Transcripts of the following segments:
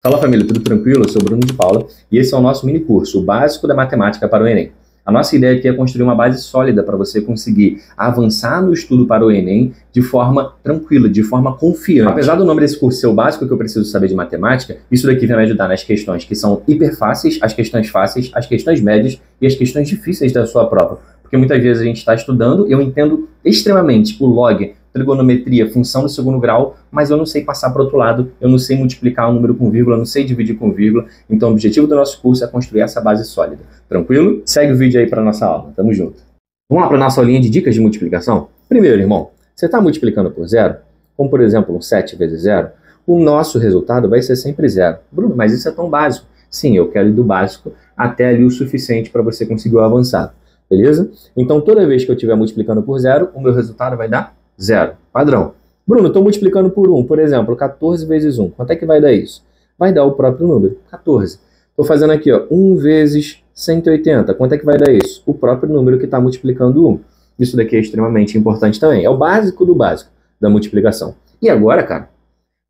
Fala família, tudo tranquilo? Eu sou o Bruno de Paula e esse é o nosso mini curso, o básico da matemática para o Enem. A nossa ideia aqui é construir uma base sólida para você conseguir avançar no estudo para o Enem de forma tranquila, de forma confiante. Apesar do nome desse curso ser o básico que eu preciso saber de matemática, isso daqui vai me ajudar nas questões que são hiper fáceis, as questões médias e as questões difíceis da sua prova. Porque muitas vezes a gente está estudando e eu entendo extremamente o log, trigonometria, função do segundo grau, mas eu não sei passar para o outro lado, eu não sei multiplicar um número com vírgula, eu não sei dividir com vírgula. Então o objetivo do nosso curso é construir essa base sólida. Tranquilo? Segue o vídeo aí para a nossa aula. Tamo junto. Vamos lá para a nossa aulinha de dicas de multiplicação? Primeiro, irmão, você está multiplicando por zero, como por exemplo um 7 vezes zero, o nosso resultado vai ser sempre zero. Bruno, mas isso é tão básico. Sim, eu quero ir do básico até ali o suficiente para você conseguir o avançado. Beleza? Então toda vez que eu estiver multiplicando por zero, o meu resultado vai dar zero. Padrão. Bruno, estou multiplicando por 1. Por exemplo, 14 vezes 1. Quanto é que vai dar isso? Vai dar o próprio número, 14. Estou fazendo aqui, ó, 1 vezes 180. Quanto é que vai dar isso? O próprio número que está multiplicando 1. Isso daqui é extremamente importante também. É o básico do básico da multiplicação. E agora, cara,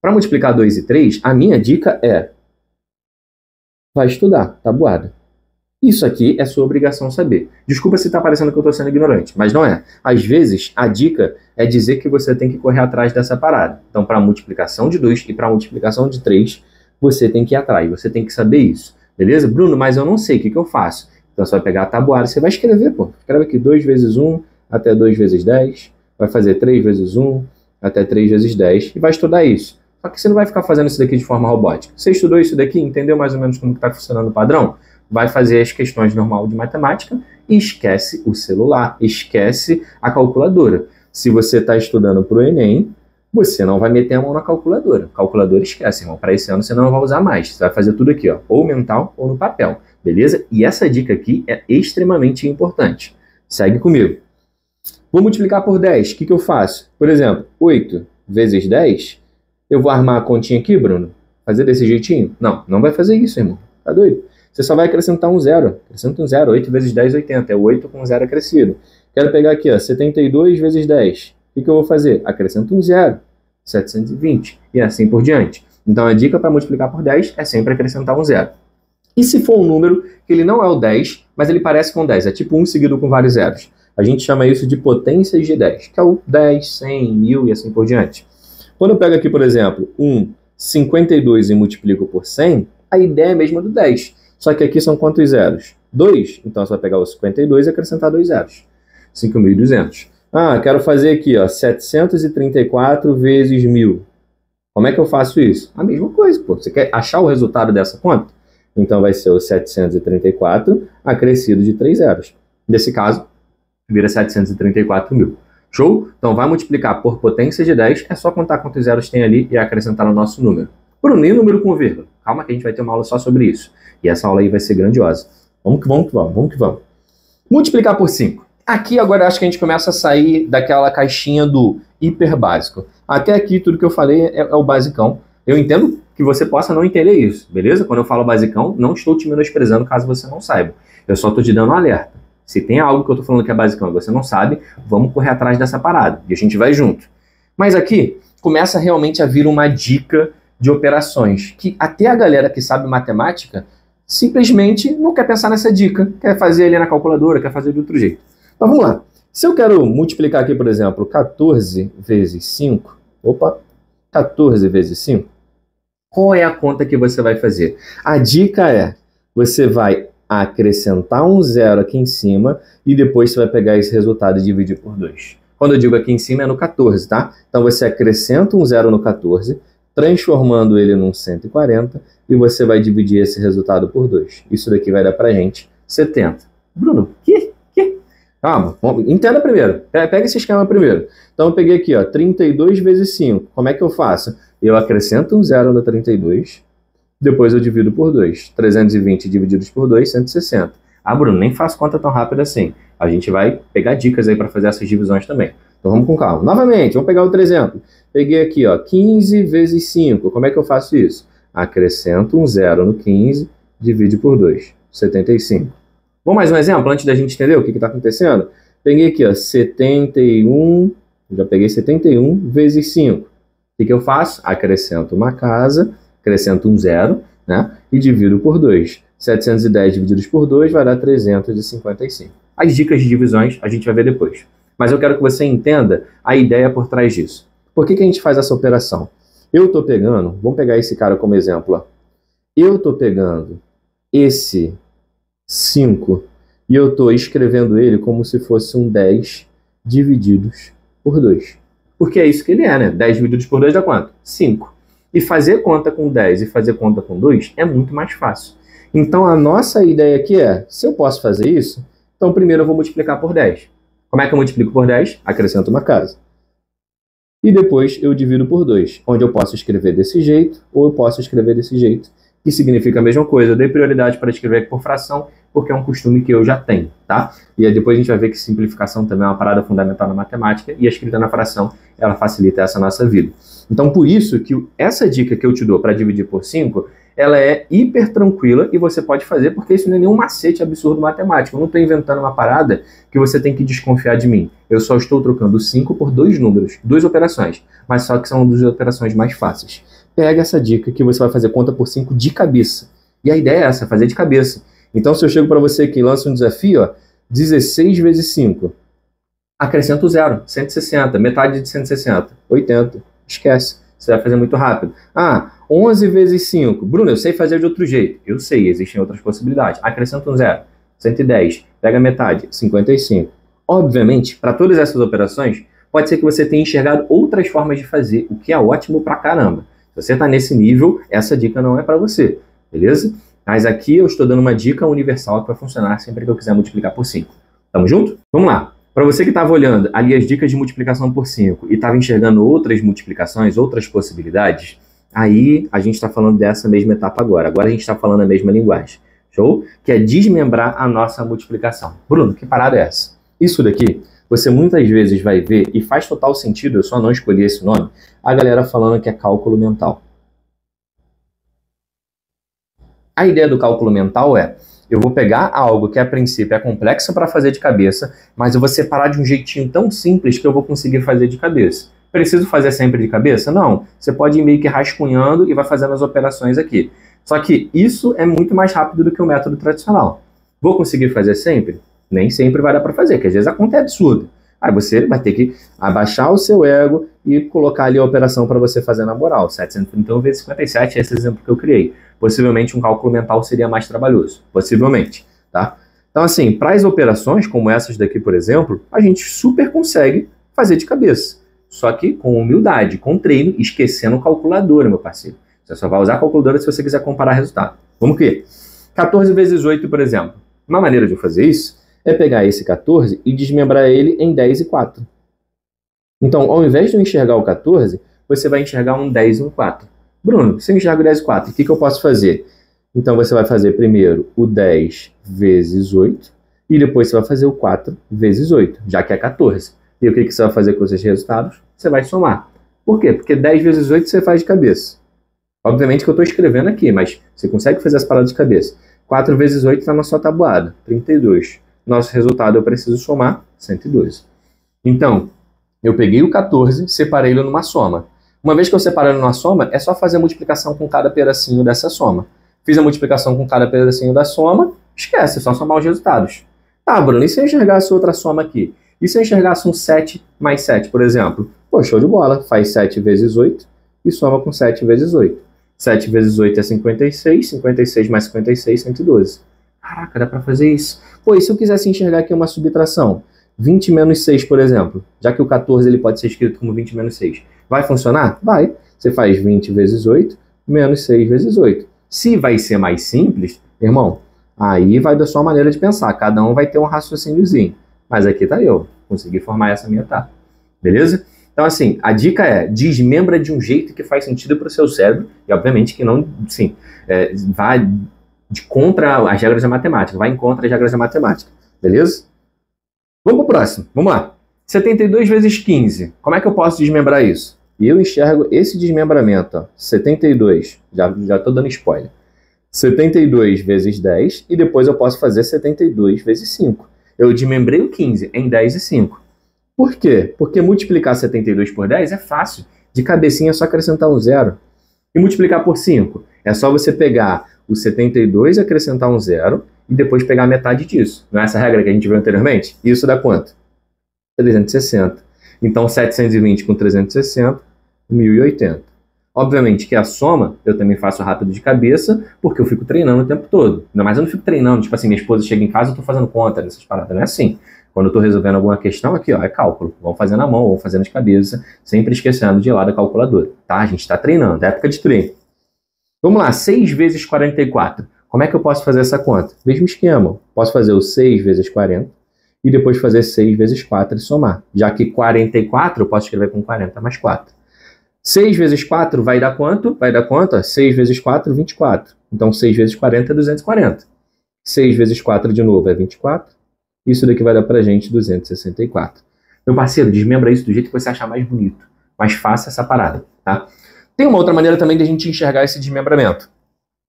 para multiplicar 2 e 3, a minha dica é: vai estudar, tabuada. Isso aqui é sua obrigação saber. Desculpa se está parecendo que eu estou sendo ignorante, mas não é. Às vezes, a dica é dizer que você tem que correr atrás dessa parada. Então, para a multiplicação de 2 e para a multiplicação de 3, você tem que ir atrás, você tem que saber isso. Beleza? Bruno, mas eu não sei, o que eu faço? Então, você vai pegar a tabuada, você vai escrever, pô. Escreve aqui 2 vezes 1 até 2 vezes 10. Vai fazer 3 vezes 1 até 3 vezes 10 e vai estudar isso. Só que você não vai ficar fazendo isso daqui de forma robótica. Você estudou isso daqui, entendeu mais ou menos como está funcionando o padrão? Vai fazer as questões normal de matemática e esquece o celular, esquece a calculadora. Se você está estudando para o Enem, você não vai meter a mão na calculadora. Calculadora esquece, irmão. Para esse ano você não vai usar mais. Você vai fazer tudo aqui, ó, ou mental ou no papel, beleza? E essa dica aqui é extremamente importante. Segue comigo. Vou multiplicar por 10. O que eu faço? Por exemplo, 8 vezes 10. Eu vou armar a continha aqui, Bruno? Fazer desse jeitinho? Não, não vai fazer isso, irmão. Tá doido? Você só vai acrescentar um zero. Acrescenta um zero. 8 vezes 10, 80. É 8 com zero acrescido. Quero pegar aqui, ó, 72 vezes 10. O que eu vou fazer? Acrescento um zero. 720. E assim por diante. Então, a dica para multiplicar por 10 é sempre acrescentar um zero. E se for um número que ele não é o 10, mas ele parece com 10, é tipo 1 seguido com vários zeros. A gente chama isso de potências de 10, que é o 10, 100, 1000 e assim por diante. Quando eu pego aqui, por exemplo, 52 e multiplico por 100, a ideia é a mesma do 10. Só que aqui são quantos zeros? 2. Então você vai pegar o 52 e acrescentar 2 zeros. 5.200. Ah, quero fazer aqui, ó, 734 vezes 1000. Como é que eu faço isso? A mesma coisa, pô. Você quer achar o resultado dessa conta? Então vai ser o 734 acrescido de 3 zeros. Nesse caso, vira 734.000. Show? Então vai multiplicar por potência de 10, é só contar quantos zeros tem ali e acrescentar no nosso número. Bruno, e número com vírgula? Calma que a gente vai ter uma aula só sobre isso. E essa aula aí vai ser grandiosa. Vamos que vamos. Multiplicar por 5. Aqui agora acho que a gente começa a sair daquela caixinha do hiper básico. Até aqui tudo que eu falei é o basicão. Eu entendo que você possa não entender isso, beleza? Quando eu falo basicão, não estou te menosprezando caso você não saiba. Eu só estou te dando um alerta. Se tem algo que eu estou falando que é basicão e você não sabe, vamos correr atrás dessa parada. E a gente vai junto. Mas aqui começa realmente a vir uma dica de operações, que até a galera que sabe matemática simplesmente não quer pensar nessa dica, quer fazer ali na calculadora, quer fazer de outro jeito. Mas vamos lá. Se eu quero multiplicar aqui, por exemplo, 14 vezes 5, 14 vezes 5, qual é a conta que você vai fazer? A dica é, você vai acrescentar um zero aqui em cima e depois você vai pegar esse resultado e dividir por 2. Quando eu digo aqui em cima é no 14, tá? Então você acrescenta um zero no 14, transformando ele num 140, e você vai dividir esse resultado por 2. Isso daqui vai dar pra gente 70. Bruno, que? Calma, entenda primeiro. Pega esse esquema primeiro. Então eu peguei aqui, ó, 32 vezes 5. Como é que eu faço? Eu acrescento um zero no 32, depois eu divido por 2. 320 divididos por 2, 160. Ah, Bruno, nem faço conta tão rápido assim. A gente vai pegar dicas aí para fazer essas divisões também. Então vamos com calma. Novamente, vamos pegar outro exemplo. Peguei aqui, ó, 15 vezes 5. Como é que eu faço isso? Acrescento um zero no 15, divide por 2. 75. Vamos mais um exemplo, antes da gente entender o que está acontecendo? Peguei aqui, ó, 71, já peguei 71 vezes 5. O que eu faço? Acrescento uma casa acrescento um zero, né? E divido por 2. 710 divididos por 2 vai dar 355. As dicas de divisões a gente vai ver depois. Mas eu quero que você entenda a ideia por trás disso. Por que a gente faz essa operação? Eu estou pegando, vamos pegar esse cara como exemplo, ó. Eu estou pegando esse 5 e eu estou escrevendo ele como se fosse um 10 divididos por 2. Porque é isso que ele é, né? 10 divididos por 2 dá quanto? 5. E fazer conta com 10 e fazer conta com 2 é muito mais fácil. Então a nossa ideia aqui é, se eu posso fazer isso, então primeiro eu vou multiplicar por 10. Como é que eu multiplico por 10? Acrescento uma casa. E depois eu divido por 2, onde eu posso escrever desse jeito ou eu posso escrever desse jeito, que significa a mesma coisa. Eu dei prioridade para escrever por fração, porque é um costume que eu já tenho, tá? E aí depois a gente vai ver que simplificação também é uma parada fundamental na matemática, e a escrita na fração, ela facilita essa nossa vida. Então, por isso que essa dica que eu te dou para dividir por 5, ela é hiper tranquila e você pode fazer, porque isso não é nenhum macete absurdo matemático. Eu não estou inventando uma parada que você tem que desconfiar de mim. Eu só estou trocando 5 por 2 números, 2 operações, mas só que são duas operações mais fáceis. Pega essa dica que você vai fazer conta por 5 de cabeça. E a ideia é essa, fazer de cabeça. Então, se eu chego para você aqui e lanço um desafio, ó, 16 vezes 5, acrescenta o zero, 160, metade de 160, 80, esquece, você vai fazer muito rápido. 11 vezes 5, Bruno, eu sei fazer de outro jeito. Eu sei, existem outras possibilidades. Acrescenta um zero, 110, pega metade, 55. Obviamente, para todas essas operações, pode ser que você tenha enxergado outras formas de fazer, o que é ótimo pra caramba. Se você está nesse nível, essa dica não é para você, beleza? Mas aqui eu estou dando uma dica universal que vai funcionar sempre que eu quiser multiplicar por 5. Tamo junto? Vamos lá. Para você que estava olhando ali as dicas de multiplicação por 5 e estava enxergando outras multiplicações, outras possibilidades, aí a gente está falando dessa mesma etapa agora. Agora a gente está falando a mesma linguagem. Show? Que é desmembrar a nossa multiplicação. Bruno, que parada é essa? Isso daqui, você muitas vezes vai ver, e faz total sentido, eu só não escolhi esse nome, a galera falando que é cálculo mental. A ideia do cálculo mental é, eu vou pegar algo que a princípio é complexo para fazer de cabeça, mas eu vou separar de um jeitinho tão simples que eu vou conseguir fazer de cabeça. Preciso fazer sempre de cabeça? Não. Você pode ir meio que rascunhando e vai fazendo as operações aqui. Só que isso é muito mais rápido do que o método tradicional. Vou conseguir fazer sempre? Nem sempre vai dar para fazer, porque às vezes a conta é absurda. Aí você vai ter que abaixar o seu ego e colocar ali a operação para você fazer na moral. 731 vezes 57 é esse exemplo que eu criei. Possivelmente um cálculo mental seria mais trabalhoso. Possivelmente, tá? Então, assim, para as operações como essas daqui, por exemplo, a gente super consegue fazer de cabeça. Só que com humildade, com treino, esquecendo calculadora, meu parceiro. Você só vai usar a calculadora se você quiser comparar resultado. Vamos que 14 vezes 8, por exemplo. Uma maneira de eu fazer isso é pegar esse 14 e desmembrar ele em 10 e 4. Então, ao invés de eu enxergar o 14, você vai enxergar um 10 e um 4. Bruno, se eu enxergo 10 e 4, o que eu posso fazer? Então, você vai fazer primeiro o 10 vezes 8 e depois você vai fazer o 4 vezes 8, já que é 14. E o que você vai fazer com esses resultados? Você vai somar. Por quê? Porque 10 vezes 8 você faz de cabeça. Obviamente que eu estou escrevendo aqui, mas você consegue fazer as paradas de cabeça. 4 vezes 8 está na sua tabuada, 32. Nosso resultado eu preciso somar 112. Então, eu peguei o 14, separei ele numa soma. Uma vez que eu separei ele numa soma, é só fazer a multiplicação com cada pedacinho dessa soma. Fiz a multiplicação com cada pedacinho da soma, esquece, é só somar os resultados. Tá, Bruno, e se eu enxergasse outra soma aqui? E se eu enxergasse um 7 mais 7, por exemplo? Pô, show de bola, faz 7 vezes 8 e soma com 7 vezes 8. 7 vezes 8 é 56, 56 mais 56, 112. Caraca, dá pra fazer isso. Pô, e se eu quisesse enxergar aqui uma subtração? 20 menos 6, por exemplo. Já que o 14 ele pode ser escrito como 20 menos 6. Vai funcionar? Vai. Você faz 20 vezes 8 menos 6 vezes 8. Se vai ser mais simples, irmão, aí vai da sua maneira de pensar. Cada um vai ter um raciocíniozinho. Mas aqui tá eu. Consegui formar essa minha etapa. Beleza? Então, assim, a dica é, desmembra de um jeito que faz sentido para o seu cérebro, e obviamente que não, sim, vai de contra as regras da matemática, vai em contra as regras da matemática, beleza? Vamos pro próximo, vamos lá. 72 vezes 15, como é que eu posso desmembrar isso? E eu enxergo esse desmembramento, ó, 72, já tô dando spoiler, 72 vezes 10, e depois eu posso fazer 72 vezes 5. Eu desmembrei o 15 em 10 e 5. Por quê? Porque multiplicar 72 por 10 é fácil. De cabecinha é só acrescentar um zero. E multiplicar por 5? É só você pegar o 72 e acrescentar um zero e depois pegar a metade disso. Não é essa regra que a gente viu anteriormente? Isso dá quanto? 360. Então, 720 com 360, 1080. Obviamente que a soma eu também faço rápido de cabeça, porque eu fico treinando o tempo todo. Ainda mais eu não fico treinando, tipo assim, minha esposa chega em casa e eu tô fazendo conta dessas paradas. Não é assim. Quando eu tô resolvendo alguma questão, aqui, ó, é cálculo. Vamos fazer na mão, vamos fazendo de cabeça, sempre esquecendo de ir lá da calculadora. Tá? A gente tá treinando, é época de treino. Vamos lá, 6 vezes 44. Como é que eu posso fazer essa conta? Mesmo esquema. Posso fazer o 6 vezes 40 e depois fazer 6 vezes 4 e somar. Já que 44 eu posso escrever com 40 mais 4. 6 vezes 4 vai dar quanto? Vai dar quanto? 6 vezes 4, 24. Então 6 vezes 40 é 240. 6 vezes 4 de novo é 24. Isso daqui vai dar pra gente 264. Meu parceiro, desmembra isso do jeito que você achar mais bonito. Mas faça essa parada, tá? Tem uma outra maneira também de a gente enxergar esse desmembramento.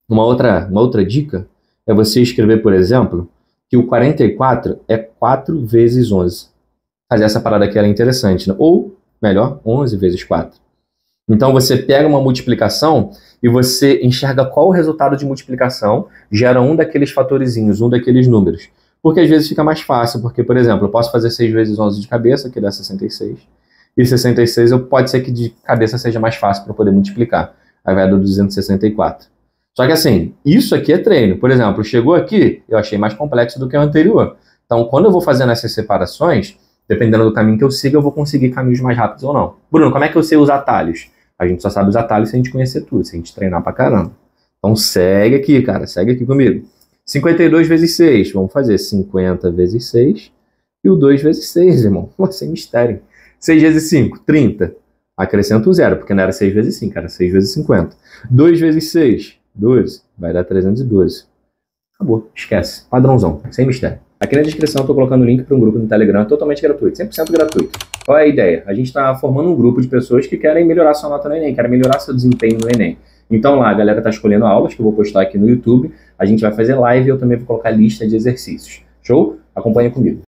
Uma outra dica é você escrever, por exemplo, que o 44 é 4 vezes 11. Fazer essa parada aqui era interessante, né? Ou, melhor, 11 vezes 4. Então você pega uma multiplicação e você enxerga qual o resultado de multiplicação gera um daqueles fatorizinhos, um daqueles números. Porque às vezes fica mais fácil, porque, por exemplo, eu posso fazer 6 vezes 11 de cabeça, que dá 66. E 66 pode ser que de cabeça seja mais fácil para poder multiplicar. Aí vai dar 264. Só que assim, isso aqui é treino. Por exemplo, chegou aqui, eu achei mais complexo do que o anterior. Então, quando eu vou fazendo essas separações, dependendo do caminho que eu siga, eu vou conseguir caminhos mais rápidos ou não. Bruno, como é que eu sei os atalhos? A gente só sabe os atalhos se a gente conhecer tudo, se a gente treinar pra caramba. Então segue aqui, cara, segue aqui comigo. 52 vezes 6, vamos fazer 50 vezes 6 e o 2 vezes 6, irmão. Sem mistério. 6 vezes 5, 30. Acrescenta um zero, porque não era 6 vezes 5, era 6 vezes 50. 2 vezes 6, 12. Vai dar 312. Acabou, esquece. Padrãozão, sem mistério. Aqui na descrição eu estou colocando o link para um grupo no Telegram totalmente gratuito, 100% gratuito. Qual é a ideia? A gente está formando um grupo de pessoas que querem melhorar sua nota no Enem, querem melhorar seu desempenho no Enem. Então lá a galera está escolhendo aulas que eu vou postar aqui no YouTube, a gente vai fazer live e eu também vou colocar lista de exercícios. Show? Acompanha comigo.